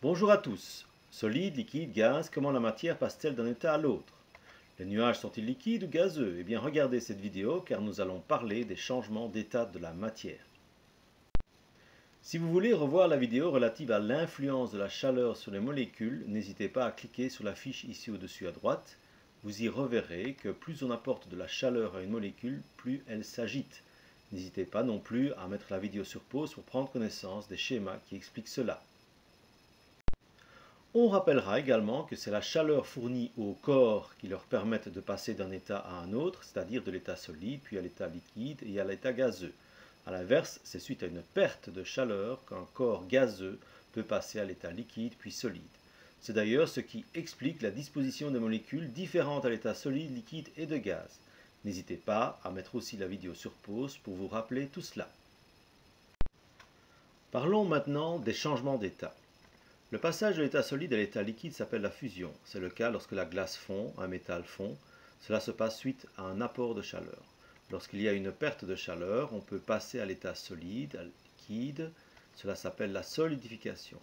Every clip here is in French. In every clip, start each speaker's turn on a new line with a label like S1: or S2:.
S1: Bonjour à tous. Solide, liquide, gaz, comment la matière passe-t-elle d'un état à l'autre? Les nuages sont-ils liquides ou gazeux? Eh bien regardez cette vidéo car nous allons parler des changements d'état de la matière. Si vous voulez revoir la vidéo relative à l'influence de la chaleur sur les molécules, n'hésitez pas à cliquer sur la fiche ici au-dessus à droite. Vous y reverrez que plus on apporte de la chaleur à une molécule, plus elle s'agite. N'hésitez pas non plus à mettre la vidéo sur pause pour prendre connaissance des schémas qui expliquent cela. On rappellera également que c'est la chaleur fournie aux corps qui leur permettent de passer d'un état à un autre, c'est-à-dire de l'état solide, puis à l'état liquide et à l'état gazeux. A l'inverse, c'est suite à une perte de chaleur qu'un corps gazeux peut passer à l'état liquide puis solide. C'est d'ailleurs ce qui explique la disposition des molécules différentes à l'état solide, liquide et de gaz. N'hésitez pas à mettre aussi la vidéo sur pause pour vous rappeler tout cela. Parlons maintenant des changements d'état. Le passage de l'état solide à l'état liquide s'appelle la fusion. C'est le cas lorsque la glace fond, un métal fond. Cela se passe suite à un apport de chaleur. Lorsqu'il y a une perte de chaleur, on peut passer à l'état solide, à liquide. Cela s'appelle la solidification.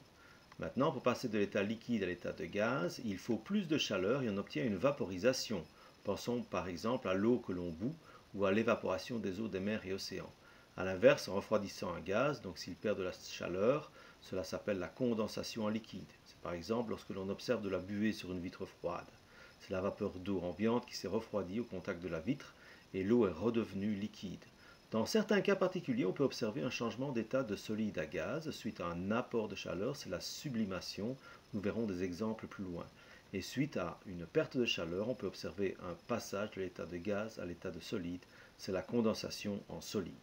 S1: Maintenant, pour passer de l'état liquide à l'état de gaz, il faut plus de chaleur et on obtient une vaporisation. Pensons par exemple à l'eau que l'on bout ou à l'évaporation des eaux des mers et océans. A l'inverse, en refroidissant un gaz, donc s'il perd de la chaleur, cela s'appelle la condensation en liquide. C'est par exemple lorsque l'on observe de la buée sur une vitre froide. C'est la vapeur d'eau ambiante qui s'est refroidie au contact de la vitre et l'eau est redevenue liquide. Dans certains cas particuliers, on peut observer un changement d'état de solide à gaz suite à un apport de chaleur, c'est la sublimation. Nous verrons des exemples plus loin. Et suite à une perte de chaleur, on peut observer un passage de l'état de gaz à l'état de solide, c'est la condensation en solide.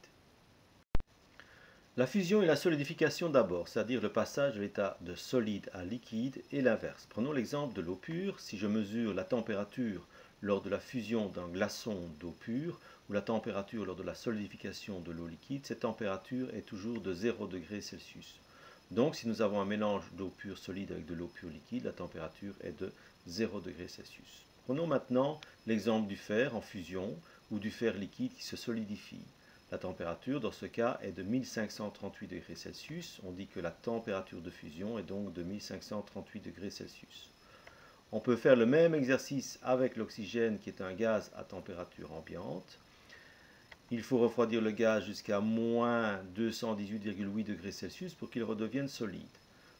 S1: La fusion et la solidification d'abord, c'est-à-dire le passage de l'état de solide à liquide et l'inverse. Prenons l'exemple de l'eau pure. Si je mesure la température lors de la fusion d'un glaçon d'eau pure ou la température lors de la solidification de l'eau liquide, cette température est toujours de 0 degré Celsius. Donc si nous avons un mélange d'eau pure solide avec de l'eau pure liquide, la température est de 0 degré Celsius. Prenons maintenant l'exemple du fer en fusion ou du fer liquide qui se solidifie. La température dans ce cas est de 1538 degrés Celsius. On dit que la température de fusion est donc de 1538 degrés Celsius. On peut faire le même exercice avec l'oxygène qui est un gaz à température ambiante. Il faut refroidir le gaz jusqu'à moins 218,8 degrés Celsius pour qu'il redevienne solide.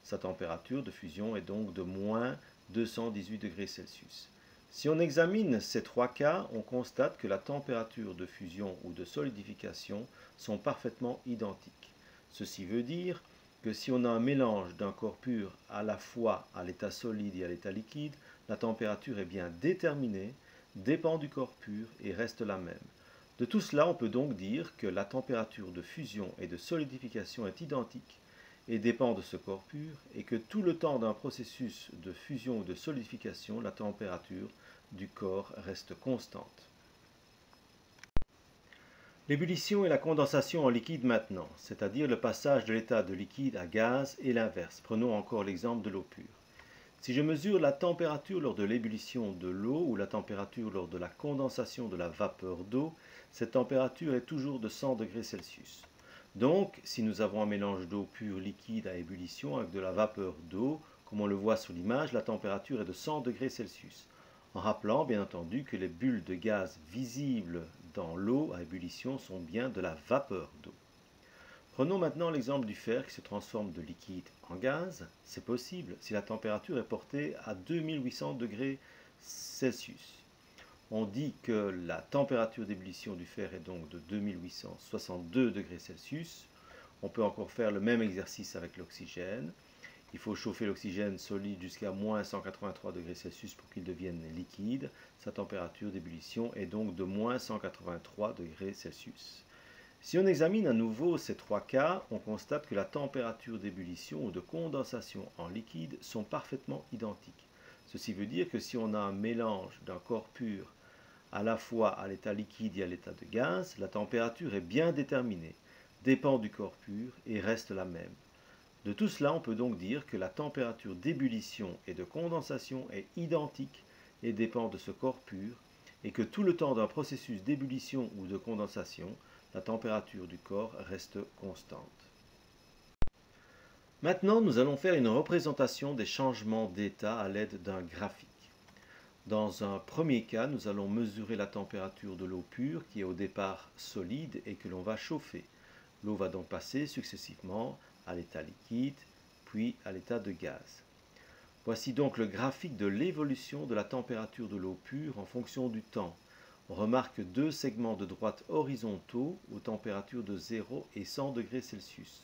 S1: Sa température de fusion est donc de moins 218 degrés Celsius. Si on examine ces trois cas, on constate que la température de fusion ou de solidification sont parfaitement identiques. Ceci veut dire que si on a un mélange d'un corps pur à la fois à l'état solide et à l'état liquide, la température est bien déterminée, dépend du corps pur et reste la même. De tout cela, on peut donc dire que la température de fusion et de solidification est identique et dépend de ce corps pur, et que tout le temps d'un processus de fusion ou de solidification, la température du corps reste constante. L'ébullition et la condensation en liquide maintenant, c'est-à-dire le passage de l'état de liquide à gaz et l'inverse. Prenons encore l'exemple de l'eau pure. Si je mesure la température lors de l'ébullition de l'eau ou la température lors de la condensation de la vapeur d'eau, cette température est toujours de 100 degrés Celsius. Donc, si nous avons un mélange d'eau pure liquide à ébullition avec de la vapeur d'eau, comme on le voit sur l'image, la température est de 100 degrés Celsius. En rappelant, bien entendu, que les bulles de gaz visibles dans l'eau à ébullition sont bien de la vapeur d'eau. Prenons maintenant l'exemple du fer qui se transforme de liquide en gaz. C'est possible si la température est portée à 2800 degrés Celsius. On dit que la température d'ébullition du fer est donc de 2862 degrés Celsius. On peut encore faire le même exercice avec l'oxygène. Il faut chauffer l'oxygène solide jusqu'à moins 183 degrés Celsius pour qu'il devienne liquide. Sa température d'ébullition est donc de moins 183 degrés Celsius. Si on examine à nouveau ces trois cas, on constate que la température d'ébullition ou de condensation en liquide sont parfaitement identiques. Ceci veut dire que si on a un mélange d'un corps pur à la fois à l'état liquide et à l'état de gaz, la température est bien déterminée, dépend du corps pur et reste la même. De tout cela, on peut donc dire que la température d'ébullition et de condensation est identique et dépend de ce corps pur, et que tout le temps d'un processus d'ébullition ou de condensation, la température du corps reste constante. Maintenant, nous allons faire une représentation des changements d'état à l'aide d'un graphique. Dans un premier cas, nous allons mesurer la température de l'eau pure qui est au départ solide et que l'on va chauffer. L'eau va donc passer successivement à l'état liquide, puis à l'état de gaz. Voici donc le graphique de l'évolution de la température de l'eau pure en fonction du temps. On remarque deux segments de droite horizontaux aux températures de 0 et 100 degrés Celsius.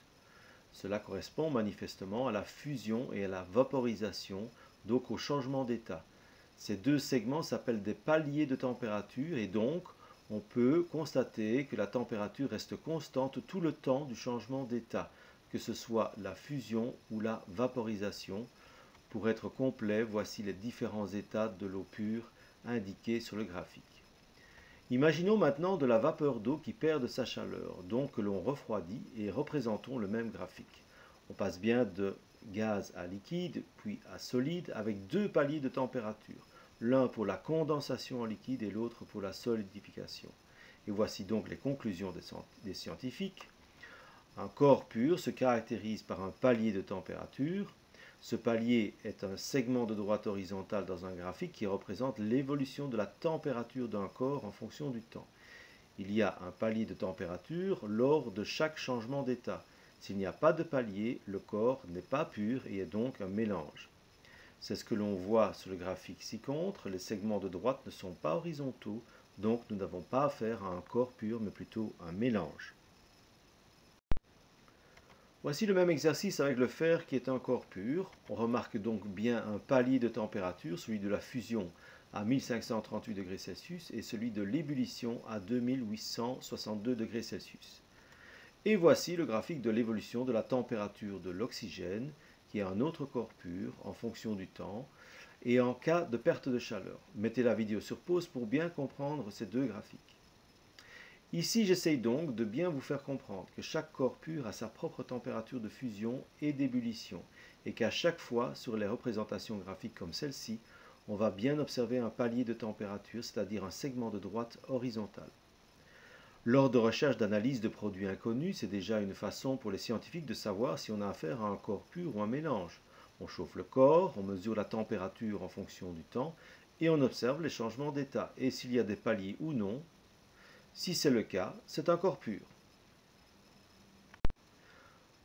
S1: Cela correspond manifestement à la fusion et à la vaporisation, donc au changement d'état. Ces deux segments s'appellent des paliers de température et donc on peut constater que la température reste constante tout le temps du changement d'état, que ce soit la fusion ou la vaporisation. Pour être complet, voici les différents états de l'eau pure indiqués sur le graphique. Imaginons maintenant de la vapeur d'eau qui perd de sa chaleur, donc que l'on refroidit, et représentons le même graphique. On passe bien de gaz à liquide, puis à solide, avec deux paliers de température, l'un pour la condensation en liquide et l'autre pour la solidification. Et voici donc les conclusions des scientifiques. Un corps pur se caractérise par un palier de température. Ce palier est un segment de droite horizontale dans un graphique qui représente l'évolution de la température d'un corps en fonction du temps. Il y a un palier de température lors de chaque changement d'état. S'il n'y a pas de palier, le corps n'est pas pur et est donc un mélange. C'est ce que l'on voit sur le graphique ci-contre. Les segments de droite ne sont pas horizontaux, donc nous n'avons pas affaire à un corps pur, mais plutôt un mélange. Voici le même exercice avec le fer qui est un corps pur. On remarque donc bien un palier de température, celui de la fusion à 1538 degrés Celsius et celui de l'ébullition à 2862 degrés Celsius. Et voici le graphique de l'évolution de la température de l'oxygène, qui est un autre corps pur en fonction du temps, et en cas de perte de chaleur. Mettez la vidéo sur pause pour bien comprendre ces deux graphiques. Ici, j'essaye donc de bien vous faire comprendre que chaque corps pur a sa propre température de fusion et d'ébullition, et qu'à chaque fois, sur les représentations graphiques comme celle-ci, on va bien observer un palier de température, c'est-à-dire un segment de droite horizontal. Lors de recherches d'analyse de produits inconnus, c'est déjà une façon pour les scientifiques de savoir si on a affaire à un corps pur ou un mélange. On chauffe le corps, on mesure la température en fonction du temps, et on observe les changements d'état, et s'il y a des paliers ou non. Si c'est le cas, c'est un corps pur.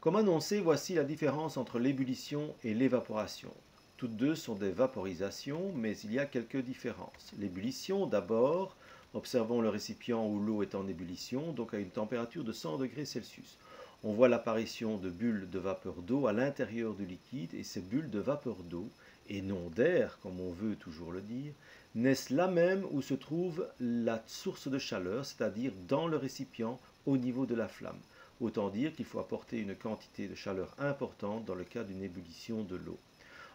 S1: Comme annoncé, voici la différence entre l'ébullition et l'évaporation. Toutes deux sont des vaporisations, mais il y a quelques différences. L'ébullition, d'abord, observons le récipient où l'eau est en ébullition, donc à une température de 100 degrés Celsius. On voit l'apparition de bulles de vapeur d'eau à l'intérieur du liquide, et ces bulles de vapeur d'eau, et non d'air, comme on veut toujours le dire, naissent là même où se trouve la source de chaleur, c'est-à-dire dans le récipient au niveau de la flamme. Autant dire qu'il faut apporter une quantité de chaleur importante dans le cas d'une ébullition de l'eau.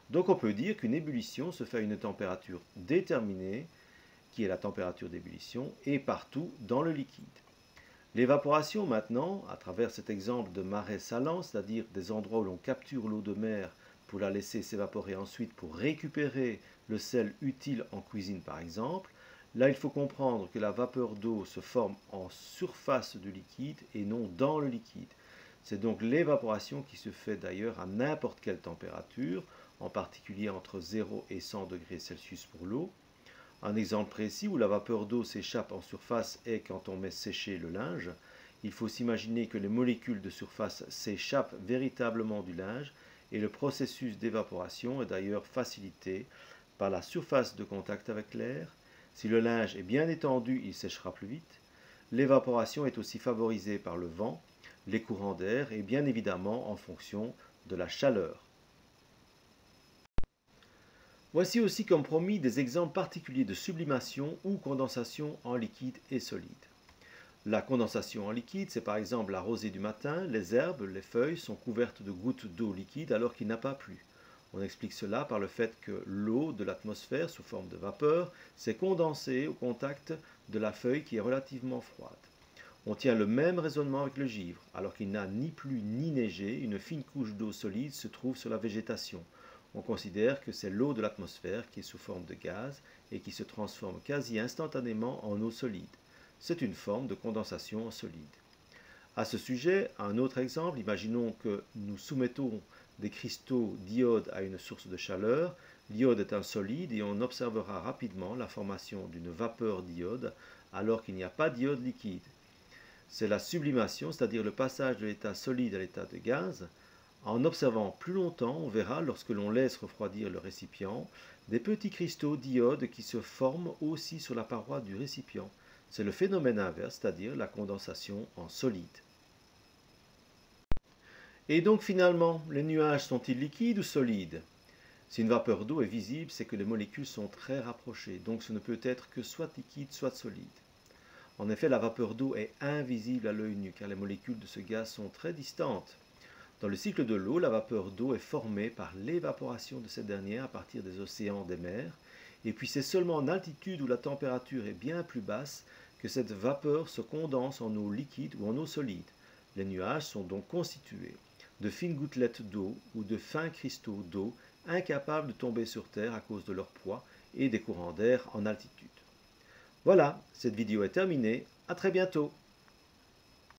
S1: Donc on peut dire qu'une ébullition se fait à une température déterminée, qui est la température d'ébullition, et partout dans le liquide. L'évaporation maintenant, à travers cet exemple de marais salants, c'est-à-dire des endroits où l'on capture l'eau de mer pour la laisser s'évaporer ensuite pour récupérer le sel utile en cuisine par exemple, là il faut comprendre que la vapeur d'eau se forme en surface du liquide et non dans le liquide. C'est donc l'évaporation qui se fait d'ailleurs à n'importe quelle température, en particulier entre 0 et 100 degrés Celsius pour l'eau. Un exemple précis où la vapeur d'eau s'échappe en surface est quand on met sécher le linge. Il faut s'imaginer que les molécules de surface s'échappent véritablement du linge et le processus d'évaporation est d'ailleurs facilité par la surface de contact avec l'air. Si le linge est bien étendu, il séchera plus vite. L'évaporation est aussi favorisée par le vent, les courants d'air et bien évidemment en fonction de la chaleur. Voici aussi comme promis des exemples particuliers de sublimation ou condensation en liquide et solide. La condensation en liquide, c'est par exemple la rosée du matin, les herbes, les feuilles sont couvertes de gouttes d'eau liquide alors qu'il n'a pas plu. On explique cela par le fait que l'eau de l'atmosphère, sous forme de vapeur, s'est condensée au contact de la feuille qui est relativement froide. On tient le même raisonnement avec le givre. Alors qu'il n'a ni plu ni neigé, une fine couche d'eau solide se trouve sur la végétation. On considère que c'est l'eau de l'atmosphère qui est sous forme de gaz et qui se transforme quasi instantanément en eau solide. C'est une forme de condensation solide. À ce sujet, un autre exemple, imaginons que nous soumettons des cristaux d'iode à une source de chaleur. L'iode est un solide et on observera rapidement la formation d'une vapeur d'iode alors qu'il n'y a pas d'iode liquide. C'est la sublimation, c'est-à-dire le passage de l'état solide à l'état de gaz. En observant plus longtemps, on verra, lorsque l'on laisse refroidir le récipient, des petits cristaux d'iode qui se forment aussi sur la paroi du récipient. C'est le phénomène inverse, c'est-à-dire la condensation en solide. Et donc finalement, les nuages sont-ils liquides ou solides? Si une vapeur d'eau est visible, c'est que les molécules sont très rapprochées, donc ce ne peut être que soit liquide, soit solide. En effet, la vapeur d'eau est invisible à l'œil nu, car les molécules de ce gaz sont très distantes. Dans le cycle de l'eau, la vapeur d'eau est formée par l'évaporation de cette dernière à partir des océans, des mers, et puis c'est seulement en altitude où la température est bien plus basse que cette vapeur se condense en eau liquide ou en eau solide. Les nuages sont donc constitués de fines gouttelettes d'eau ou de fins cristaux d'eau incapables de tomber sur Terre à cause de leur poids et des courants d'air en altitude. Voilà, cette vidéo est terminée. À très bientôt.